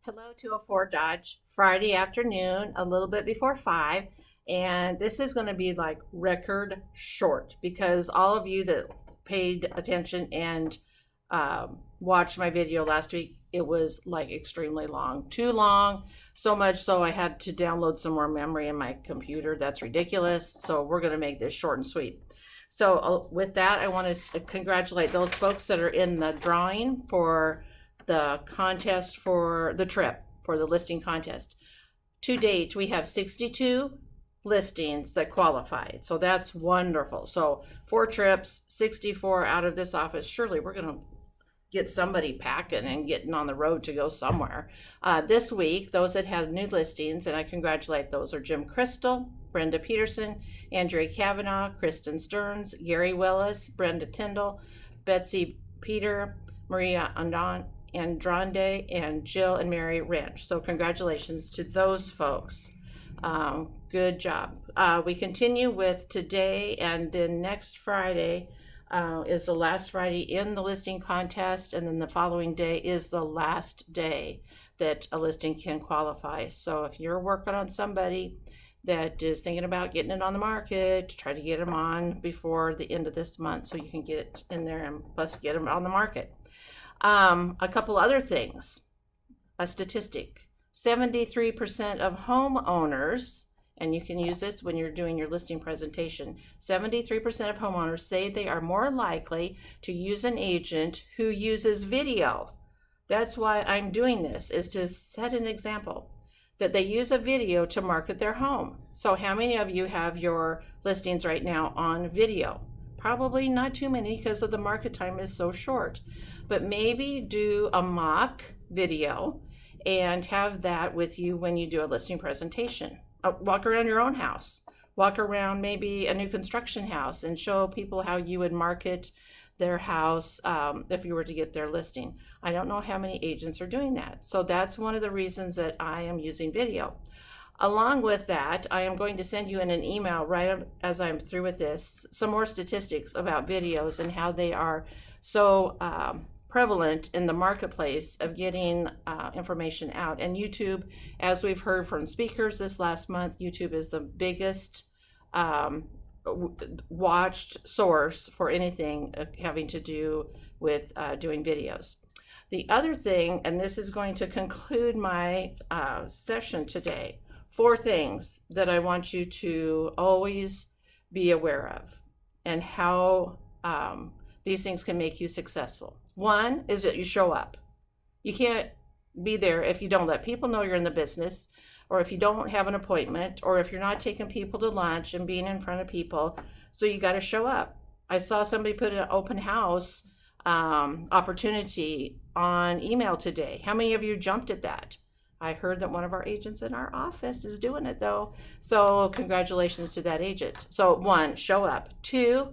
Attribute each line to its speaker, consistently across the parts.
Speaker 1: Hello, 204 Dodge, Friday afternoon, a little bit before 5. And this is going to be like record short because all of you that paid attention and watched my video last week, it was like extremely long. Too long, so much so I had to download some more memory in my computer. That's ridiculous. So we're going to make this short and sweet. So, with that, I want to congratulate those folks that are in the drawing for the contest for the trip, for the listing contest. To date, we have 62 listings that qualified. So that's wonderful. So 4 trips, 64 out of this office. Surely we're going to get somebody packing and getting on the road to go somewhere. This week, those that had new listings, and I congratulate those, are Jim Crystal, Brenda Peterson, Andrea Kavanaugh, Kristen Stearns, Gary Willis, Brenda Tyndall, Betsy Peter, Maria Andrande, and Jill and Mary Ranch. So congratulations to those folks. Good job. We continue with today, and then next Friday is the last Friday in the listing contest, and then the following day is the last day that a listing can qualify. So if you're working on somebody that is thinking about getting it on the market, try to get them on before the end of this month so you can get it in there and plus get them on the market. A couple other things. A statistic: 73% of homeowners, and you can use this when you're doing your listing presentation, 73% of homeowners say they are more likely to use an agent who uses video. That's why I'm doing this, is to set an example that they use a video to market their home. So how many of you have your listings right now on video? Probably not too many because of the market time is so short. But maybe do a mock video and have that with you when you do a listing presentation. Walk around your own house. Walk around maybe a new construction house and show people how you would market their house if you were to get their listing. I don't know how many agents are doing that. So that's one of the reasons that I am using video. Along with that, I am going to send you in an email right as I'm through with this some more statistics about videos and how they are so prevalent in the marketplace of getting information out. And YouTube, as we've heard from speakers this last month, YouTube is the biggest watched source for anything having to do with doing videos. The other thing, and this is going to conclude my session today, 4 things that I want you to always be aware of and how these things can make you successful. One is that you show up. You can't be there if you don't let people know you're in the business, or if you don't have an appointment, or if you're not taking people to lunch and being in front of people. So you got to show up. I saw somebody put an open house opportunity on email today. How many of you jumped at that? I heard that one of our agents in our office is doing it though. So congratulations to that agent. So 1, show up. 2,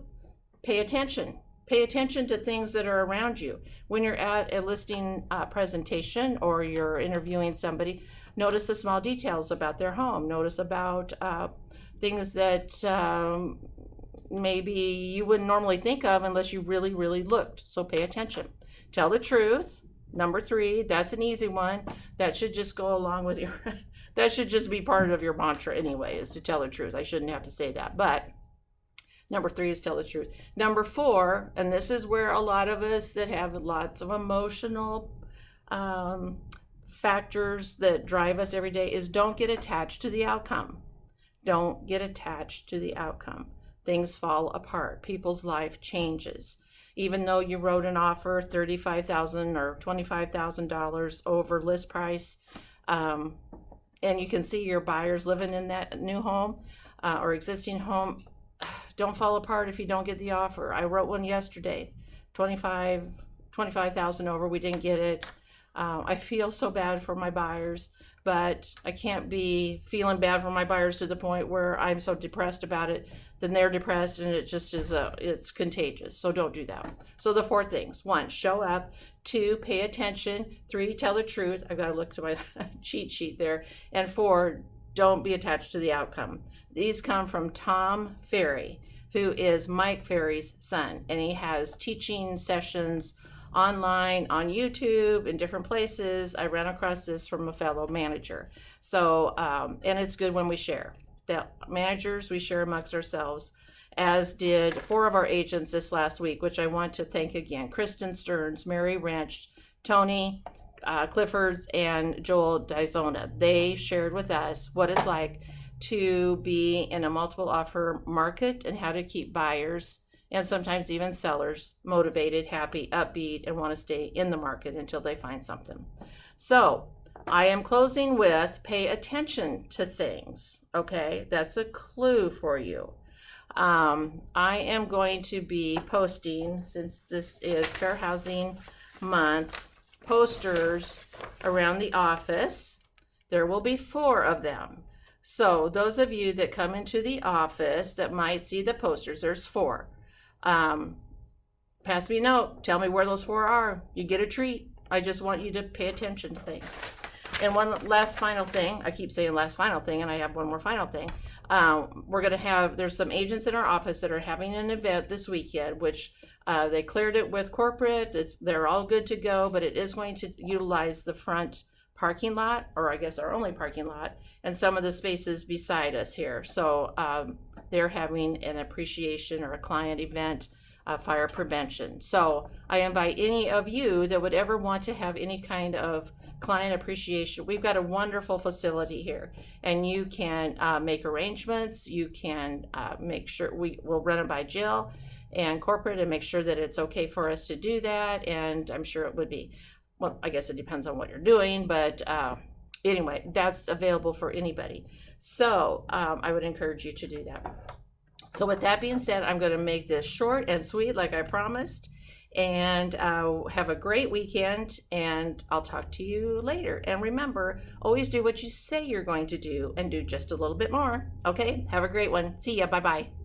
Speaker 1: pay attention. Pay attention to things that are around you. When you're at a listing presentation or you're interviewing somebody, notice the small details about their home. Notice about things that maybe you wouldn't normally think of unless you really, really looked. So pay attention. Tell the truth. Number 3, that's an easy one. That should just go along with your, that should just be part of your mantra anyway, is to tell the truth. I shouldn't have to say that, but number 3 is tell the truth. Number 4, and this is where a lot of us that have lots of emotional factors that drive us every day, is don't get attached to the outcome. Don't get attached to the outcome. Things fall apart. People's life changes. Even though you wrote an offer $35,000 or $25,000 over list price, and you can see your buyers living in that new home or existing home, don't fall apart if you don't get the offer. I wrote one yesterday, 25,000 over. We didn't get it. I feel so bad for my buyers, but I can't be feeling bad for my buyers to the point where I'm so depressed about it, then they're depressed, and it just is it's contagious. So don't do that. So the 4 things: 1, show up. 2, pay attention. 3, tell the truth. I've got to look to my cheat sheet there. And 4, don't be attached to the outcome. These come from Tom Ferry, who is Mike Ferry's son, and he has teaching sessions online, on YouTube, in different places. I ran across this from a fellow manager. So, and it's good when we share. The managers, we share amongst ourselves, as did 4 of our agents this last week, which I want to thank again. Kristen Stearns, Mary Wrench, Tony Cliffords, and Joel Dizona. They shared with us what it's like to be in a multiple offer market and how to keep buyers and sometimes even sellers motivated, happy, upbeat, and want to stay in the market until they find something. So I am closing with pay attention to things. Okay, that's a clue for you. I am going to be posting, since this is Fair Housing Month, posters around the office. There will be 4 of them. So those of you that come into the office that might see the posters, there's 4. Pass me a note. Tell me where those 4 are. You get a treat. I just want you to pay attention to things. And one last final thing. I keep saying last final thing, and I have one more final thing. We're going to have, there's some agents in our office that are having an event this weekend, which they cleared it with corporate. They're all good to go, but it is going to utilize the front parking lot, or I guess our only parking lot, and some of the spaces beside us here. So they're having an appreciation or a client event, fire prevention. So I invite any of you that would ever want to have any kind of client appreciation. We've got a wonderful facility here, and you can make arrangements. You can make sure we'll run it by Jill and corporate and make sure that it's okay for us to do that. And I'm sure it would be. Well, I guess it depends on what you're doing, but anyway, that's available for anybody. So I would encourage you to do that. So with that being said, I'm going to make this short and sweet like I promised. And have a great weekend, and I'll talk to you later. And remember, always do what you say you're going to do and do just a little bit more. Okay? Have a great one. See ya. Bye-bye.